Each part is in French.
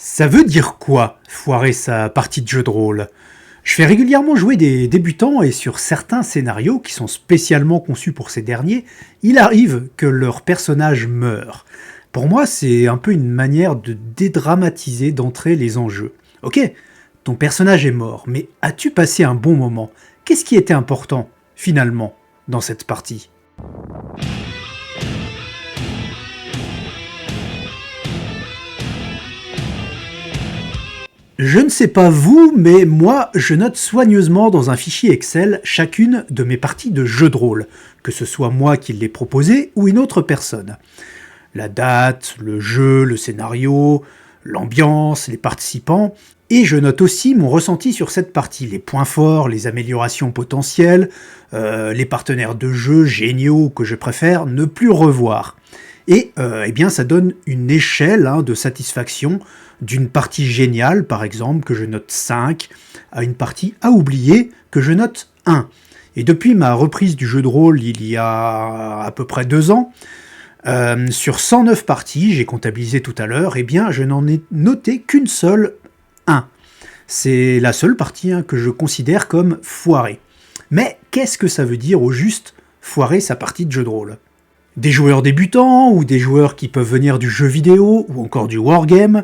Ça veut dire quoi, foirer sa partie de jeu de rôle? Je fais régulièrement jouer des débutants et sur certains scénarios qui sont spécialement conçus pour ces derniers, il arrive que leur personnage meure. Pour moi, c'est un peu une manière de dédramatiser d'entrer les enjeux. Ok, ton personnage est mort, mais as-tu passé un bon moment? Qu'est-ce qui était important, finalement, dans cette partie? Je ne sais pas vous, mais moi, je note soigneusement dans un fichier Excel chacune de mes parties de jeu de rôle, que ce soit moi qui l'ai proposé ou une autre personne. La date, le jeu, le scénario, l'ambiance, les participants, et je note aussi mon ressenti sur cette partie, les points forts, les améliorations potentielles, les partenaires de jeu géniaux que je préfère ne plus revoir. Et eh bien, ça donne une échelle de satisfaction d'une partie géniale, par exemple, que je note 5, à une partie à oublier, que je note 1. Et depuis ma reprise du jeu de rôle il y a à peu près 2 ans, sur 109 parties, j'ai comptabilisé tout à l'heure, eh bien, je n'en ai noté qu'une seule, 1. C'est la seule partie que je considère comme foirée. Mais qu'est-ce que ça veut dire au juste foirer sa partie de jeu de rôle ? Des joueurs débutants ou des joueurs qui peuvent venir du jeu vidéo ou encore du wargame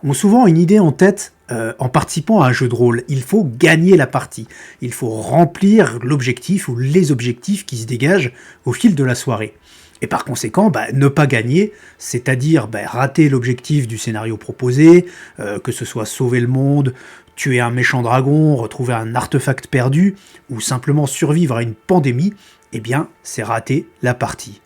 ont souvent une idée en tête en participant à un jeu de rôle. Il faut gagner la partie. Il faut remplir l'objectif ou les objectifs qui se dégagent au fil de la soirée. Et par conséquent, ne pas gagner, c'est-à-dire rater l'objectif du scénario proposé, que ce soit sauver le monde, tuer un méchant dragon, retrouver un artefact perdu, ou simplement survivre à une pandémie, eh bien, c'est rater la partie.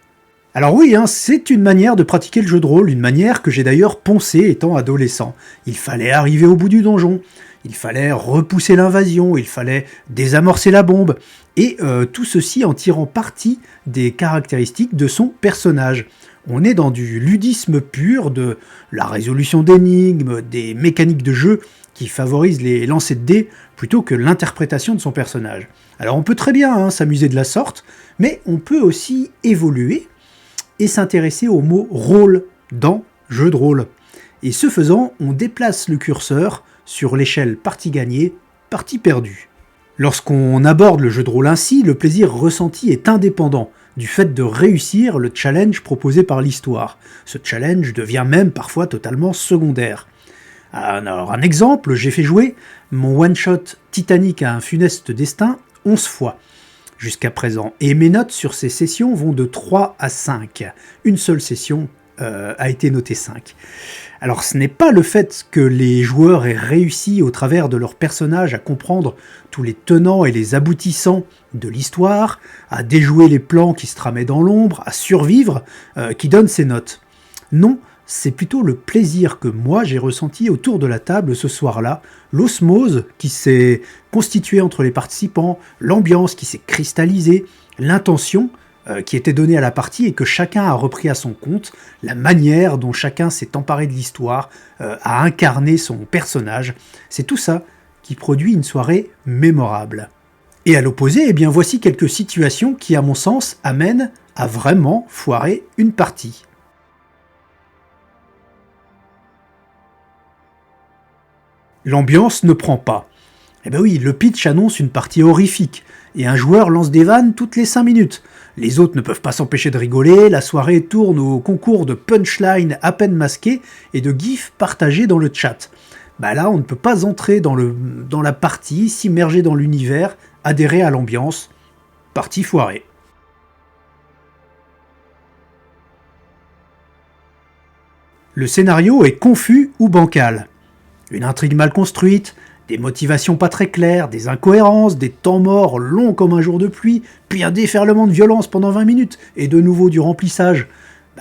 Alors oui, c'est une manière de pratiquer le jeu de rôle, une manière que j'ai d'ailleurs poncée étant adolescent. Il fallait arriver au bout du donjon, il fallait repousser l'invasion, il fallait désamorcer la bombe, et tout ceci en tirant parti des caractéristiques de son personnage. On est dans du ludisme pur, de la résolution d'énigmes, des mécaniques de jeu qui favorisent les lancers de dés plutôt que l'interprétation de son personnage. Alors on peut très bien s'amuser de la sorte, mais on peut aussi évoluer et s'intéresser au mot « rôle » dans « jeu de rôle ». Et ce faisant, on déplace le curseur sur l'échelle partie gagnée, partie perdue. Lorsqu'on aborde le jeu de rôle ainsi, le plaisir ressenti est indépendant du fait de réussir le challenge proposé par l'histoire. Ce challenge devient même parfois totalement secondaire. Alors un exemple, j'ai fait jouer mon one-shot Titanic à un funeste destin 11 fois. Jusqu'à présent. Et mes notes sur ces sessions vont de 3 à 5. Une seule session a été notée 5. Alors ce n'est pas le fait que les joueurs aient réussi au travers de leur personnage à comprendre tous les tenants et les aboutissants de l'histoire, à déjouer les plans qui se tramaient dans l'ombre, à survivre, qui donne ces notes. Non, c'est plutôt le plaisir que moi j'ai ressenti autour de la table ce soir-là, l'osmose qui s'est constituée entre les participants, l'ambiance qui s'est cristallisée, l'intention qui était donnée à la partie et que chacun a repris à son compte, la manière dont chacun s'est emparé de l'histoire, a incarné son personnage, c'est tout ça qui produit une soirée mémorable. Et à l'opposé, eh bien voici quelques situations qui, à mon sens, amènent à vraiment foirer une partie. L'ambiance ne prend pas. Eh ben oui, le pitch annonce une partie horrifique, et un joueur lance des vannes toutes les 5 minutes. Les autres ne peuvent pas s'empêcher de rigoler, la soirée tourne au concours de punchlines à peine masquées et de gifs partagés dans le chat. Là, on ne peut pas entrer dans la partie, s'immerger dans l'univers, adhérer à l'ambiance. Partie foirée. Le scénario est confus ou bancal. Une intrigue mal construite, des motivations pas très claires, des incohérences, des temps morts longs comme un jour de pluie, puis un déferlement de violence pendant 20 minutes, et de nouveau du remplissage.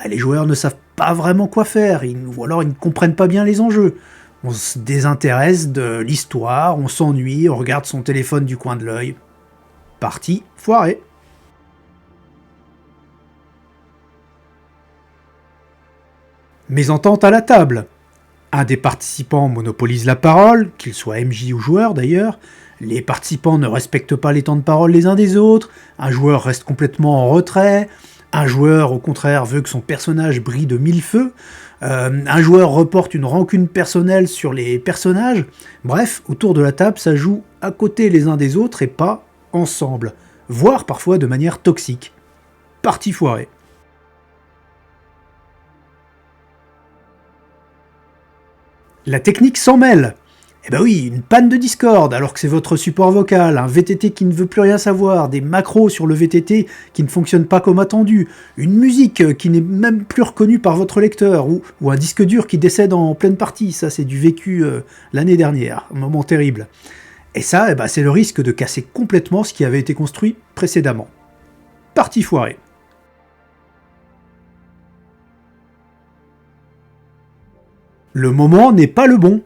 Les joueurs ne savent pas vraiment quoi faire, ou alors ils ne comprennent pas bien les enjeux. On se désintéresse de l'histoire, on s'ennuie, on regarde son téléphone du coin de l'œil. Partie foirée. Mésentente à la table. Un des participants monopolise la parole, qu'il soit MJ ou joueur d'ailleurs, les participants ne respectent pas les temps de parole les uns des autres, un joueur reste complètement en retrait, un joueur au contraire veut que son personnage brille de mille feux, un joueur reporte une rancune personnelle sur les personnages. Bref, autour de la table, ça joue à côté les uns des autres et pas ensemble, voire parfois de manière toxique. Partie foirée. La technique s'en mêle. Eh ben oui, une panne de Discord alors que c'est votre support vocal, un VTT qui ne veut plus rien savoir, des macros sur le VTT qui ne fonctionnent pas comme attendu, une musique qui n'est même plus reconnue par votre lecteur, ou un disque dur qui décède en pleine partie, ça c'est du vécu l'année dernière, un moment terrible. Et ça, c'est le risque de casser complètement ce qui avait été construit précédemment. Partie foirée. Le moment n'est pas le bon.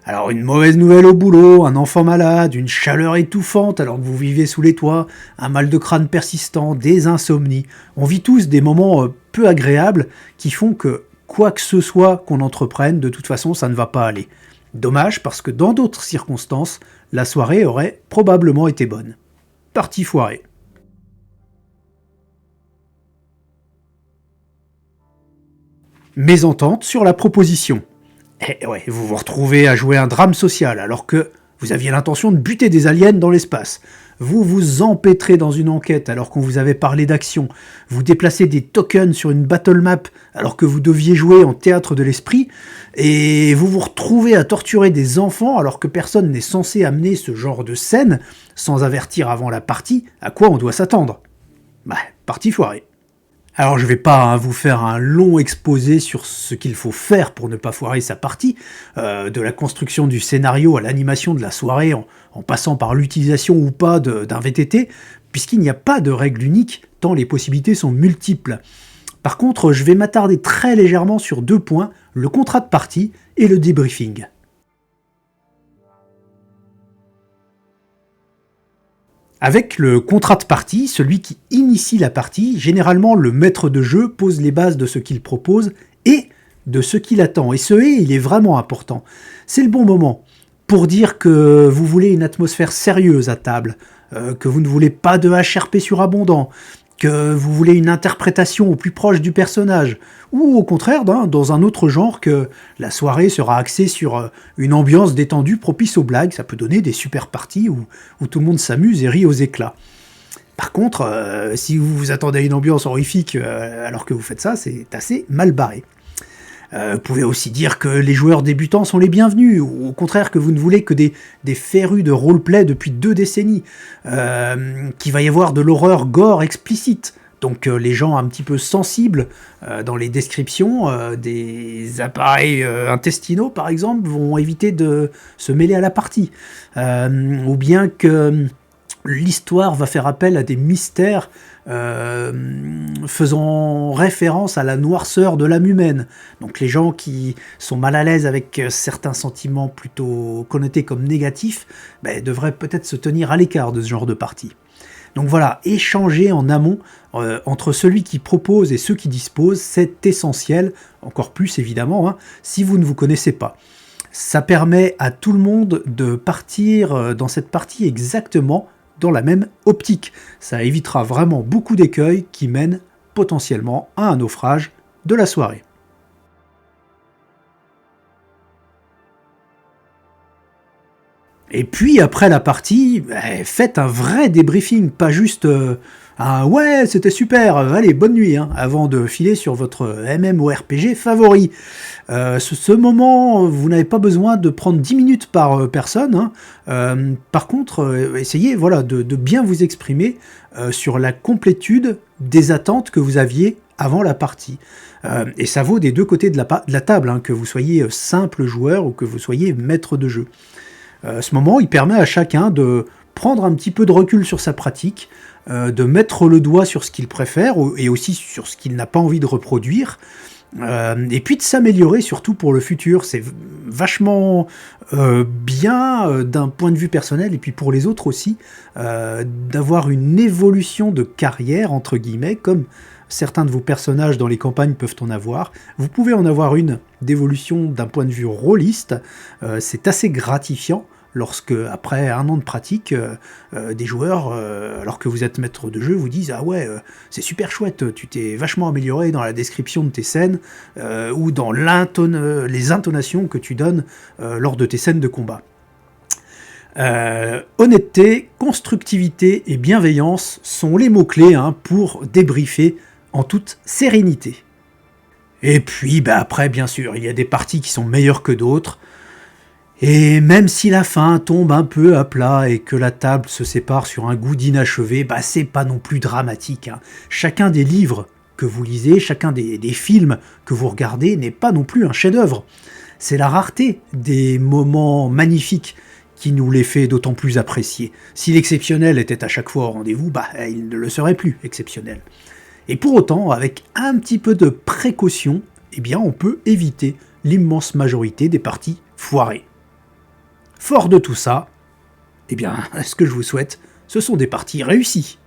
Alors une mauvaise nouvelle au boulot, un enfant malade, une chaleur étouffante alors que vous vivez sous les toits, un mal de crâne persistant, des insomnies. On vit tous des moments peu agréables qui font que quoi que ce soit qu'on entreprenne, de toute façon ça ne va pas aller. Dommage parce que dans d'autres circonstances, la soirée aurait probablement été bonne. Partie foirée. Mésentente sur la proposition. Et ouais, vous vous retrouvez à jouer un drame social alors que vous aviez l'intention de buter des aliens dans l'espace. Vous vous empêtrez dans une enquête alors qu'on vous avait parlé d'action. Vous déplacez des tokens sur une battle map alors que vous deviez jouer en théâtre de l'esprit. Et vous vous retrouvez à torturer des enfants alors que personne n'est censé amener ce genre de scène sans avertir avant la partie à quoi on doit s'attendre. Partie foirée. Alors je vais pas vous faire un long exposé sur ce qu'il faut faire pour ne pas foirer sa partie, de la construction du scénario à l'animation de la soirée en passant par l'utilisation ou pas d'un VTT, puisqu'il n'y a pas de règle unique tant les possibilités sont multiples. Par contre, je vais m'attarder très légèrement sur 2 points, le contrat de partie et le débriefing. Avec le contrat de partie, celui qui initie la partie, généralement le maître de jeu pose les bases de ce qu'il propose et de ce qu'il attend. Et ce « et », il est vraiment important. C'est le bon moment pour dire que vous voulez une atmosphère sérieuse à table, que vous ne voulez pas de HRP surabondant, que vous voulez une interprétation au plus proche du personnage, ou au contraire, dans un autre genre, que la soirée sera axée sur une ambiance détendue propice aux blagues. Ça peut donner des super parties où tout le monde s'amuse et rit aux éclats. Par contre, si vous vous attendez à une ambiance horrifique alors que vous faites ça, c'est assez mal barré. Vous pouvez aussi dire que les joueurs débutants sont les bienvenus, ou au contraire que vous ne voulez que des férus de roleplay depuis 2 décennies, qu'il va y avoir de l'horreur gore explicite, donc les gens un petit peu sensibles dans les descriptions des appareils intestinaux par exemple vont éviter de se mêler à la partie, ou bien que l'histoire va faire appel à des mystères faisant référence à la noirceur de l'âme humaine. Donc les gens qui sont mal à l'aise avec certains sentiments plutôt connotés comme négatifs devraient peut-être se tenir à l'écart de ce genre de partie. Donc voilà, échanger en amont entre celui qui propose et ceux qui disposent, c'est essentiel, encore plus évidemment, si vous ne vous connaissez pas. Ça permet à tout le monde de partir dans cette partie exactement dans la même optique. Ça évitera vraiment beaucoup d'écueils qui mènent potentiellement à un naufrage de la soirée. Et puis après la partie, faites un vrai débriefing, pas juste un « ouais, c'était super, allez, bonne nuit », avant de filer sur votre MMORPG favori. Ce moment, vous n'avez pas besoin de prendre 10 minutes par personne. Par contre, essayez de bien vous exprimer sur la complétude des attentes que vous aviez avant la partie. Et ça vaut des 2 côtés de la table, que vous soyez simple joueur ou que vous soyez maître de jeu. Ce moment, il permet à chacun de prendre un petit peu de recul sur sa pratique, de mettre le doigt sur ce qu'il préfère et aussi sur ce qu'il n'a pas envie de reproduire, et puis de s'améliorer surtout pour le futur. C'est vachement bien d'un point de vue personnel et puis pour les autres aussi, d'avoir une évolution de carrière, entre guillemets, comme certains de vos personnages dans les campagnes peuvent en avoir. Vous pouvez en avoir une d'évolution d'un point de vue rôliste, c'est assez gratifiant. lorsque, après un an de pratique, des joueurs, alors que vous êtes maître de jeu, vous disent « Ah ouais, c'est super chouette, tu t'es vachement amélioré dans la description de tes scènes ou dans les intonations que tu donnes lors de tes scènes de combat. » Honnêteté, constructivité et bienveillance sont les mots-clés pour débriefer en toute sérénité. Et puis, après, bien sûr, il y a des parties qui sont meilleures que d'autres. Et même si la fin tombe un peu à plat et que la table se sépare sur un goût d'inachevé, c'est pas non plus dramatique. Chacun des livres que vous lisez, chacun des films que vous regardez n'est pas non plus un chef-d'œuvre. C'est la rareté des moments magnifiques qui nous les fait d'autant plus apprécier. Si l'exceptionnel était à chaque fois au rendez-vous, il ne le serait plus exceptionnel. Et pour autant, avec un petit peu de précaution, on peut éviter l'immense majorité des parties foirées. Fort de tout ça, ce que je vous souhaite, ce sont des parties réussies.